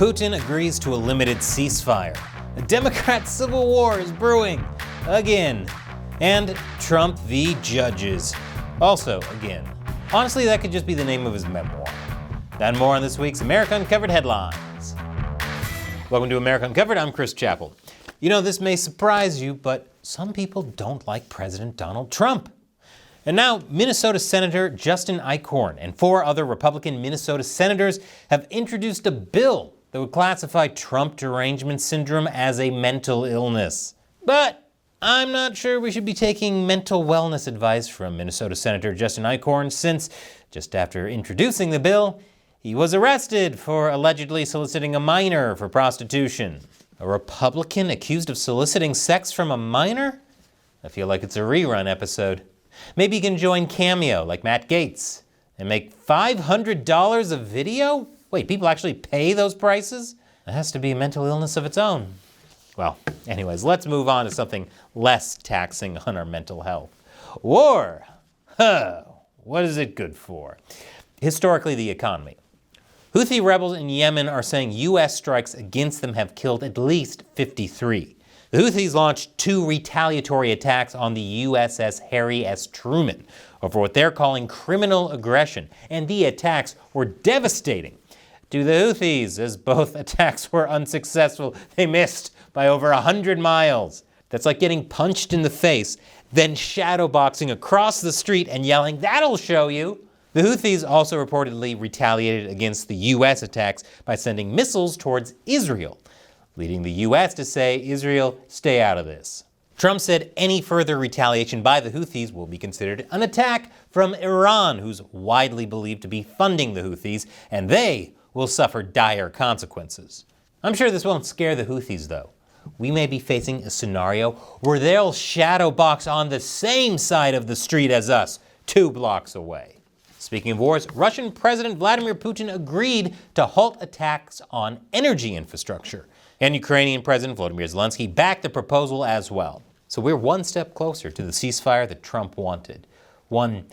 Putin agrees to a limited ceasefire. A Democrat civil war is brewing. Again. And Trump v. Judges. Also again. Honestly, that could just be the name of his memoir. That and more on this week's America Uncovered Headlines. Welcome to America Uncovered. I'm Chris Chappell. You know, this may surprise you, but some people don't like President Donald Trump. And now, Minnesota Senator Justin Eichorn and 4 other Republican Minnesota senators have introduced a bill that would classify Trump derangement syndrome as a mental illness. But I'm not sure we should be taking mental wellness advice from Minnesota Senator Justin Eichorn, since just after introducing the bill, he was arrested for allegedly soliciting a minor for prostitution. A Republican accused of soliciting sex from a minor? I feel like it's a rerun episode. Maybe he can join Cameo like Matt Gaetz and make $500 a video? Wait, people actually pay those prices? That has to be a mental illness of its own. Well, anyways, let's move on to something less taxing on our mental health. War. What is it good for? Historically, the economy. Houthi rebels in Yemen are saying U.S. strikes against them have killed at least 53. The Houthis launched 2 retaliatory attacks on the USS Harry S. Truman over what they're calling criminal aggression, and the attacks were devastating to the Houthis, as both attacks were unsuccessful. They missed by over 100 miles. That's like getting punched in the face, then shadowboxing across the street and yelling, "That'll show you." The Houthis also reportedly retaliated against the U.S. attacks by sending missiles towards Israel, leading the U.S. to say, "Israel, stay out of this." Trump said any further retaliation by the Houthis will be considered an attack from Iran, who's widely believed to be funding the Houthis, and they will suffer dire consequences. I'm sure this won't scare the Houthis, though. We may be facing a scenario where they'll shadowbox on the same side of the street as us, 2 blocks away. Speaking of wars, Russian President Vladimir Putin agreed to halt attacks on energy infrastructure. And Ukrainian President Volodymyr Zelenskyy backed the proposal as well. So we're one step closer to the ceasefire that Trump wanted. One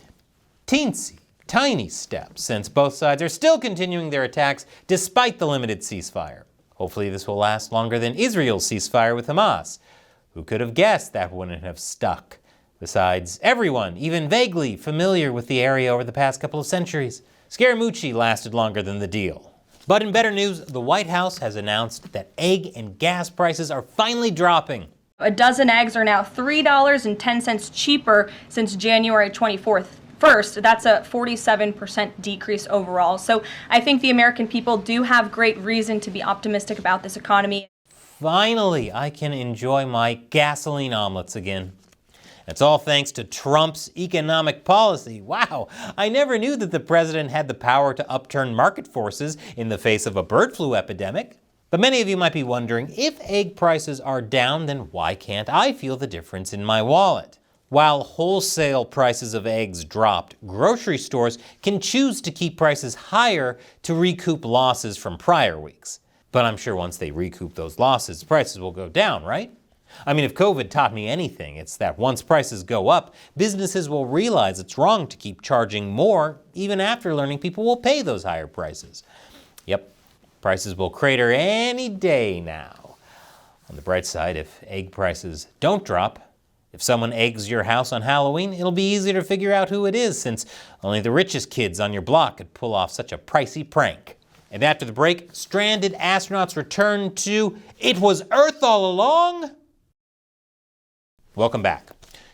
teensy, tiny step, since both sides are still continuing their attacks despite the limited ceasefire. Hopefully this will last longer than Israel's ceasefire with Hamas. Who could have guessed that wouldn't have stuck? Besides, everyone, even vaguely familiar with the area over the past couple of centuries. Scaramucci lasted longer than the deal. But in better news, the White House has announced that egg and gas prices are finally dropping. A dozen eggs are now $3.10 cheaper since January 24th. First, that's a 47% decrease overall. So I think the American people do have great reason to be optimistic about this economy. Finally, I can enjoy my gasoline omelets again. It's all thanks to Trump's economic policy. Wow, I never knew that the president had the power to upturn market forces in the face of a bird flu epidemic. But many of you might be wondering, if egg prices are down, then why can't I feel the difference in my wallet? While wholesale prices of eggs dropped, grocery stores can choose to keep prices higher to recoup losses from prior weeks. But I'm sure once they recoup those losses, prices will go down, right? I mean, if COVID taught me anything, it's that once prices go up, businesses will realize it's wrong to keep charging more, even after learning people will pay those higher prices. Yep, prices will crater any day now. On the bright side, if egg prices don't drop, if someone eggs your house on Halloween, it'll be easier to figure out who it is, since only the richest kids on your block could pull off such a pricey prank. And after the break, stranded astronauts return to "It was Earth all along." Welcome back.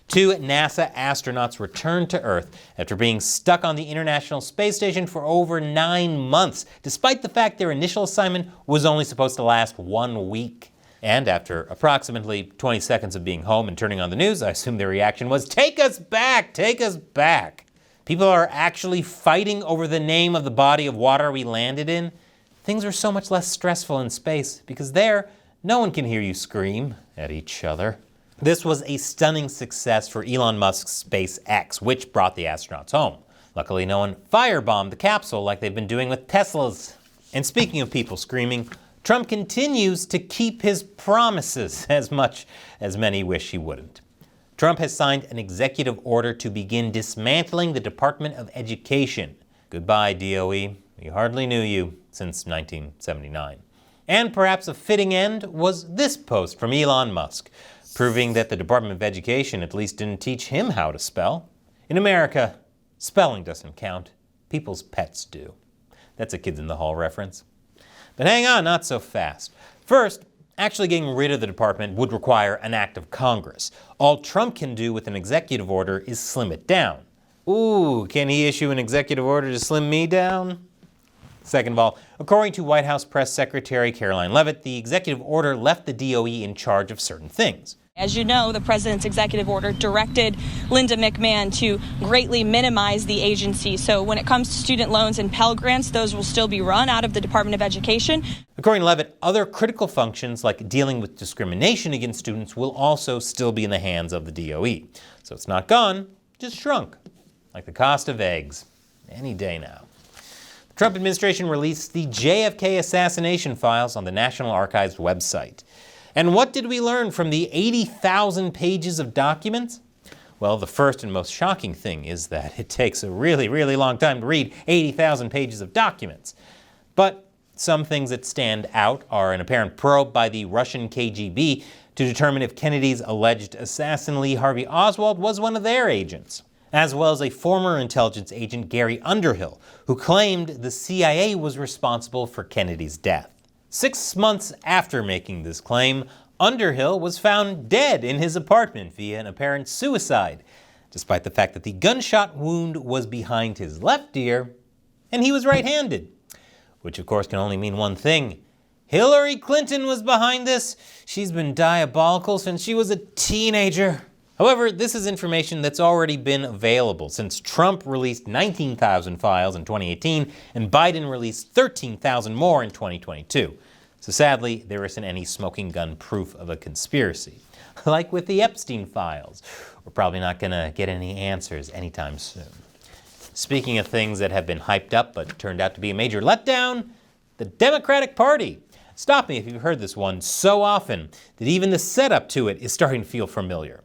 2 NASA astronauts returned to Earth after being stuck on the International Space Station for over 9 months, despite the fact their initial assignment was only supposed to last 1 week. And after approximately 20 seconds of being home and turning on the news, I assume their reaction was, "Take us back! Take us back!" People are actually fighting over the name of the body of water we landed in. Things are so much less stressful in space, because there, no one can hear you scream at each other. This was a stunning success for Elon Musk's SpaceX, which brought the astronauts home. Luckily, no one firebombed the capsule like they've been doing with Teslas. And speaking of people screaming, Trump continues to keep his promises, as much as many wish he wouldn't. Trump has signed an executive order to begin dismantling the Department of Education. Goodbye, DOE. We hardly knew you since 1979. And perhaps a fitting end was this post from Elon Musk, proving that the Department of Education at least didn't teach him how to spell. In America, spelling doesn't count. People's pets do. That's a Kids in the Hall reference. But hang on, not so fast. First, actually getting rid of the department would require an act of Congress. All Trump can do with an executive order is slim it down. Ooh, can he issue an executive order to slim me down? Second of all, according to White House Press Secretary Caroline Leavitt, the executive order left the DOE in charge of certain things. As you know, the president's executive order directed Linda McMahon to greatly minimize the agency. So when it comes to student loans and Pell Grants, those will still be run out of the Department of Education. According to Leavitt, other critical functions like dealing with discrimination against students will also still be in the hands of the DOE. So it's not gone, just shrunk, like the cost of eggs, any day now. The Trump administration released the JFK assassination files on the National Archives website. And what did we learn from the 80,000 pages of documents? Well, the first and most shocking thing is that it takes a really, really long time to read 80,000 pages of documents. But some things that stand out are an apparent probe by the Russian KGB to determine if Kennedy's alleged assassin Lee Harvey Oswald was one of their agents, as well as a former intelligence agent, Gary Underhill, who claimed the CIA was responsible for Kennedy's death. 6 months after making this claim, Underhill was found dead in his apartment via an apparent suicide, despite the fact that the gunshot wound was behind his left ear, and he was right-handed. Which of course can only mean one thing. Hillary Clinton was behind this. She's been diabolical since she was a teenager. However, this is information that's already been available since Trump released 19,000 files in 2018 and Biden released 13,000 more in 2022. So sadly, there isn't any smoking gun proof of a conspiracy. Like with the Epstein files, we're probably not going to get any answers anytime soon. Speaking of things that have been hyped up but turned out to be a major letdown, the Democratic Party. Stop me if you've heard this one so often that even the setup to it is starting to feel familiar.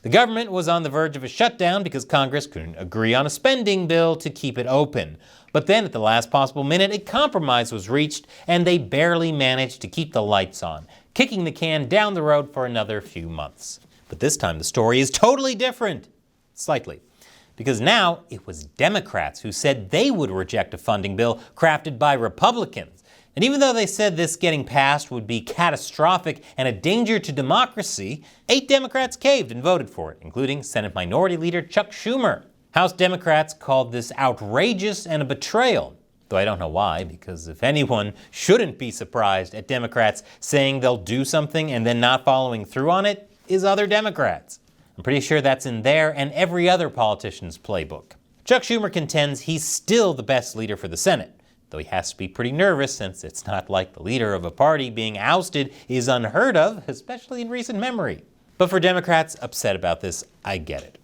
The government was on the verge of a shutdown because Congress couldn't agree on a spending bill to keep it open. But then at the last possible minute, a compromise was reached and they barely managed to keep the lights on, kicking the can down the road for another few months. But this time the story is totally different. Slightly. Because now it was Democrats who said they would reject a funding bill crafted by Republicans. And even though they said this getting passed would be catastrophic and a danger to democracy, 8 Democrats caved and voted for it, including Senate Minority Leader Chuck Schumer. House Democrats called this outrageous and a betrayal. Though I don't know why, because if anyone shouldn't be surprised at Democrats saying they'll do something and then not following through on it, is other Democrats. I'm pretty sure that's in their and every other politician's playbook. Chuck Schumer contends he's still the best leader for the Senate, though he has to be pretty nervous since it's not like the leader of a party being ousted is unheard of, especially in recent memory. But for Democrats upset about this, I get it.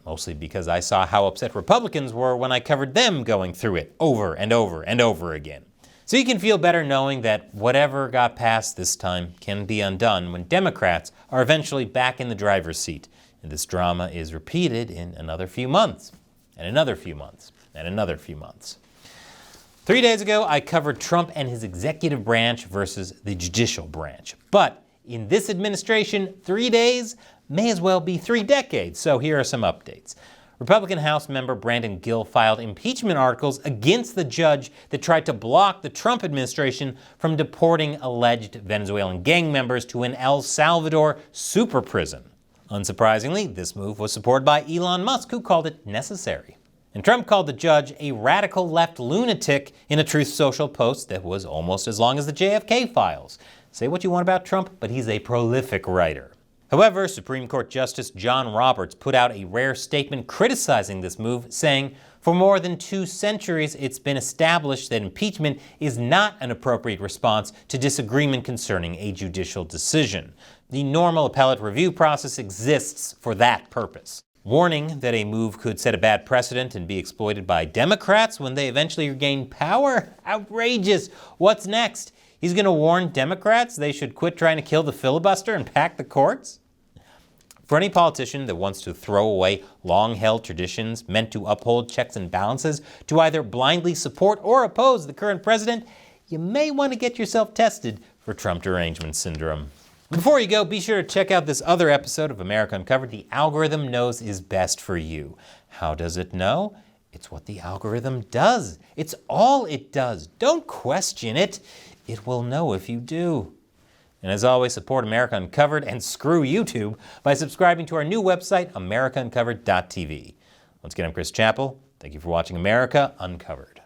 Mostly because I saw how upset Republicans were when I covered them going through it over and over and over again. So you can feel better knowing that whatever got passed this time can be undone when Democrats are eventually back in the driver's seat, and this drama is repeated in another few months, and another few months, and another few months. 3 days ago, I covered Trump and his executive branch versus the judicial branch. But in this administration, 3 days may as well be 3 decades, so here are some updates. Republican House member Brandon Gill filed impeachment articles against the judge that tried to block the Trump administration from deporting alleged Venezuelan gang members to an El Salvador super prison. Unsurprisingly, this move was supported by Elon Musk, who called it necessary. And Trump called the judge a radical left lunatic in a Truth Social post that was almost as long as the JFK files. Say what you want about Trump, but he's a prolific writer. However, Supreme Court Justice John Roberts put out a rare statement criticizing this move, saying, "For more than 2 centuries, it's been established that impeachment is not an appropriate response to disagreement concerning a judicial decision. The normal appellate review process exists for that purpose." Warning that a move could set a bad precedent and be exploited by Democrats when they eventually regain power? Outrageous! What's next? He's going to warn Democrats they should quit trying to kill the filibuster and pack the courts? For any politician that wants to throw away long-held traditions meant to uphold checks and balances to either blindly support or oppose the current president, you may want to get yourself tested for Trump derangement syndrome. Before you go, be sure to check out this other episode of America Uncovered. The algorithm knows is best for you. How does it know? It's what the algorithm does. It's all it does. Don't question it. It will know if you do. And as always, support America Uncovered and screw YouTube by subscribing to our new website, americauncovered.tv. Once again, I'm Chris Chappell. Thank you for watching America Uncovered.